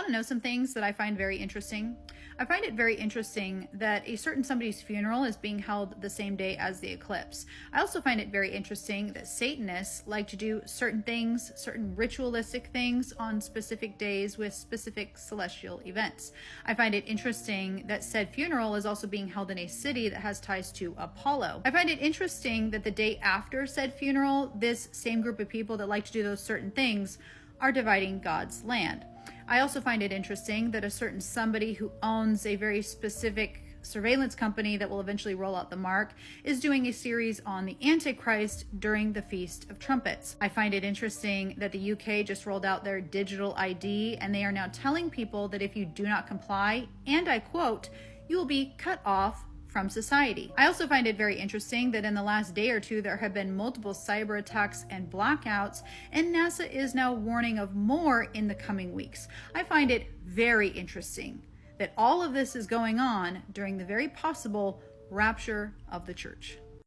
Want to know some things that I find very interesting? I find it very interesting that a certain somebody's funeral is being held the same day as the eclipse. I also find it very interesting that Satanists like to do certain things, certain ritualistic things on specific days with specific celestial events. I find it interesting that said funeral is also being held in a city that has ties to Apollo. I find it interesting that the day after said funeral, this same group of people that like to do those certain things are dividing God's land. I also find it interesting that a certain somebody who owns a very specific surveillance company that will eventually roll out the mark is doing a series on the Antichrist during the Feast of Trumpets. I find it interesting that the UK just rolled out their digital ID, and they are now telling people that if you do not comply, and I quote, you will be cut off from society. I also find it very interesting that in the last day or two there have been multiple cyber attacks and blackouts, and NASA is now warning of more in the coming weeks. I find it very interesting that all of this is going on during the very possible rapture of the church.